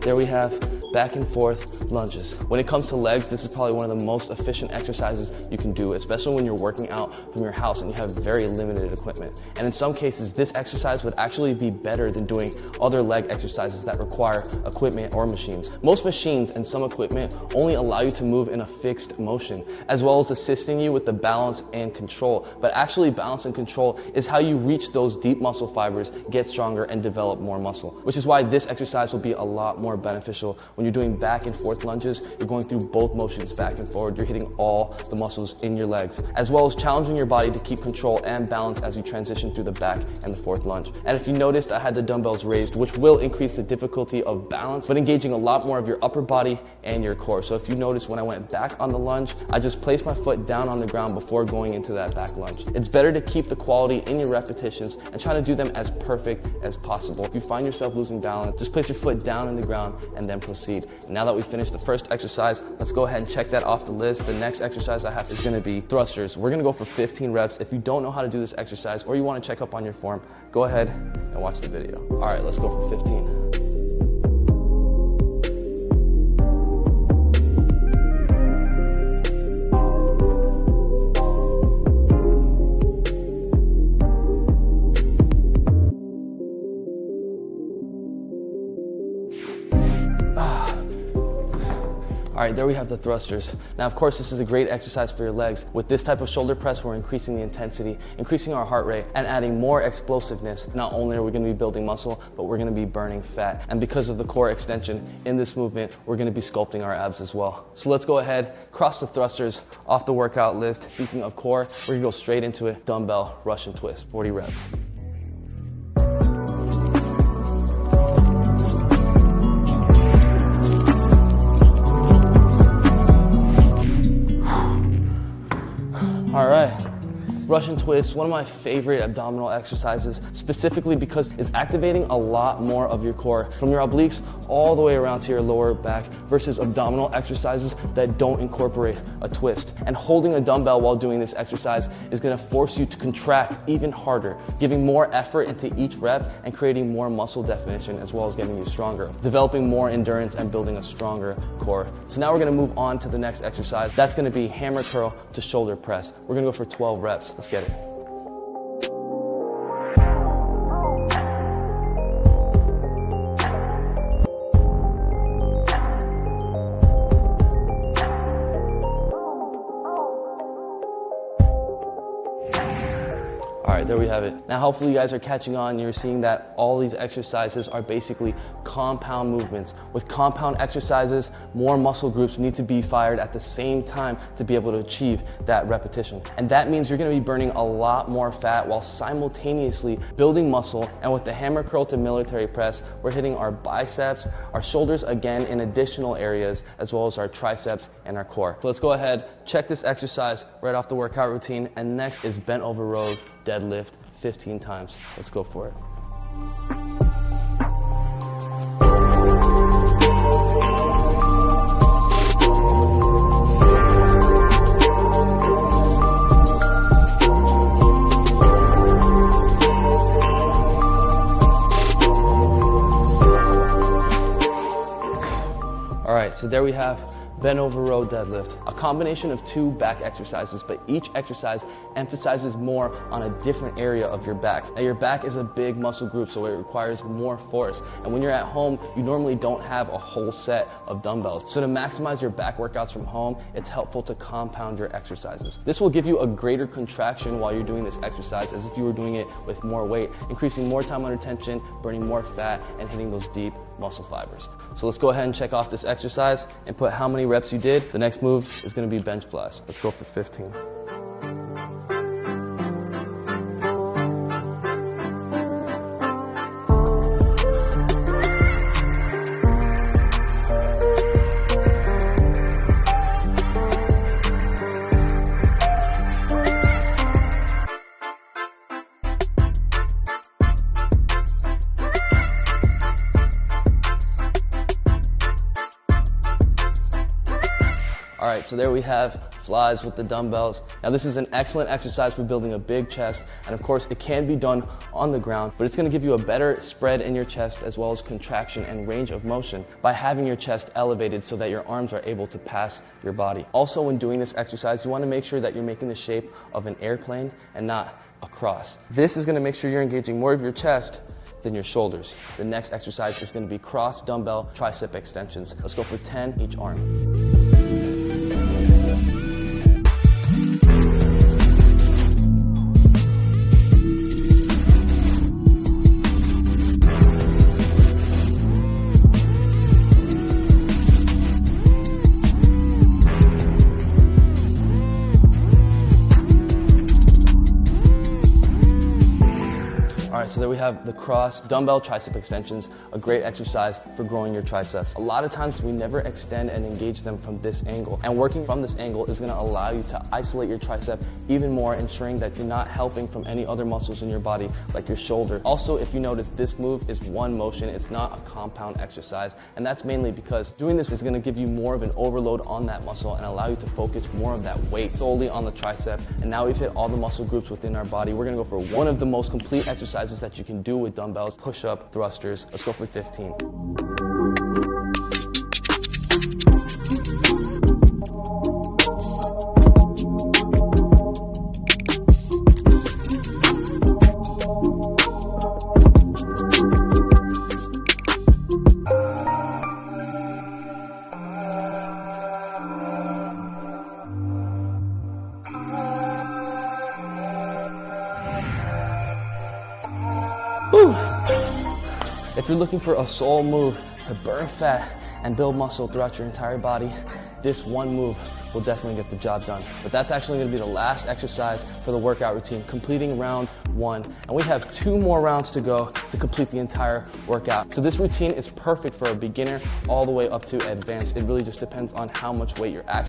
there we have back and forth lunges. When it comes to legs, this is probably one of the most efficient exercises you can do, especially when you're working out from your house and you have very limited equipment. And in some cases, this exercise would actually be better than doing other leg exercises that require equipment or machines. Most machines and some equipment only allow you to move in a fixed motion, as well as assisting you with the balance and control. But actually, balance and control is how you reach those deep muscle fibers, get stronger, and develop more muscle, which is why this exercise will be a lot more beneficial. When you're doing back and forth lunges, you're going through both motions, back and forward. You're hitting all the muscles in your legs, as well as challenging your body to keep control and balance as you transition through the back and the forth lunge. And if you noticed, I had the dumbbells raised, which will increase the difficulty of balance, but engaging a lot more of your upper body and your core. So if you notice, when I went back on the lunge, I just placed my foot down on the ground before going into that back lunge. It's better to keep the quality in your repetitions and try to do them as perfect as possible. If you find yourself losing balance, just place your foot down in the ground and then proceed. And now that we finished the first exercise, let's go ahead and check that off the list. The next exercise I have is going to be thrusters. We're going to go for 15 reps. If you don't know how to do this exercise or you want to check up on your form, go ahead and watch the video. All right, let's go for 15. All right, there we have the thrusters. Now, of course, this is a great exercise for your legs. With this type of shoulder press, we're increasing the intensity, increasing our heart rate, and adding more explosiveness. Not only are we going to be building muscle, but we're going to be burning fat. And because of the core extension in this movement, we're going to be sculpting our abs as well. So let's go ahead, cross the thrusters off the workout list. Speaking of core, we're going to go straight into it. Dumbbell Russian twist, 40 reps. All right, Russian twist, one of my favorite abdominal exercises, specifically because it's activating a lot more of your core, from your obliques all the way around to your lower back, versus abdominal exercises that don't incorporate a twist. And holding a dumbbell while doing this exercise is gonna force you to contract even harder, giving more effort into each rep and creating more muscle definition, as well as getting you stronger, developing more endurance and building a stronger core. So now we're gonna move on to the next exercise. That's gonna be hammer curl to shoulder press. We're gonna go for 12 reps. Let's get it. All right, there we have it. Now, hopefully you guys are catching on. You're seeing that all these exercises are basically compound movements. With compound exercises, more muscle groups need to be fired at the same time to be able to achieve that repetition. And that means you're gonna be burning a lot more fat while simultaneously building muscle. And with the hammer curl to military press, we're hitting our biceps, our shoulders again in additional areas, as well as our triceps and our core. So let's go ahead, check this exercise right off the workout routine. And next is bent over rows, deadlift 15 times. Let's go for it. All right, so there we have bent over row deadlift, a combination of two back exercises, but each exercise emphasizes more on a different area of your back. Now, your back is a big muscle group, so it requires more force. And when you're at home, you normally don't have a whole set of dumbbells. So to maximize your back workouts from home, it's helpful to compound your exercises. This will give you a greater contraction while you're doing this exercise, as if you were doing it with more weight, increasing more time under tension, burning more fat, and hitting those deep muscle fibers. So let's go ahead and check off this exercise and put how many reps you did. The next move is going to be bench flies. Let's go for 15. All right, right, so there we have flies with the dumbbells. Now this is an excellent exercise for building a big chest, and of course it can be done on the ground, but it's gonna give you a better spread in your chest as well as contraction and range of motion by having your chest elevated so that your arms are able to pass your body. Also, when doing this exercise, you wanna make sure that you're making the shape of an airplane and not a cross. This is gonna make sure you're engaging more of your chest than your shoulders. The next exercise is gonna be cross dumbbell tricep extensions. Let's go for 10 each arm. All right, so there we have the cross dumbbell tricep extensions, a great exercise for growing your triceps. A lot of times we never extend and engage them from this angle, and working from this angle is gonna allow you to isolate your tricep even more, ensuring that you're not helping from any other muscles in your body, like your shoulder. Also, if you notice, this move is one motion, it's not a compound exercise, and that's mainly because doing this is gonna give you more of an overload on that muscle and allow you to focus more of that weight solely on the tricep. And now we've hit all the muscle groups within our body. We're gonna go for one of the most complete exercises that you can do with dumbbells, push-up thrusters. Let's go for 15. If you're looking for a sole move to burn fat and build muscle throughout your entire body, this one move will definitely get the job done. But that's actually going to be the last exercise for the workout routine, completing round 1. And we have 2 more rounds to go to complete the entire workout. So this routine is perfect for a beginner all the way up to advanced. It really just depends on how much weight you're actually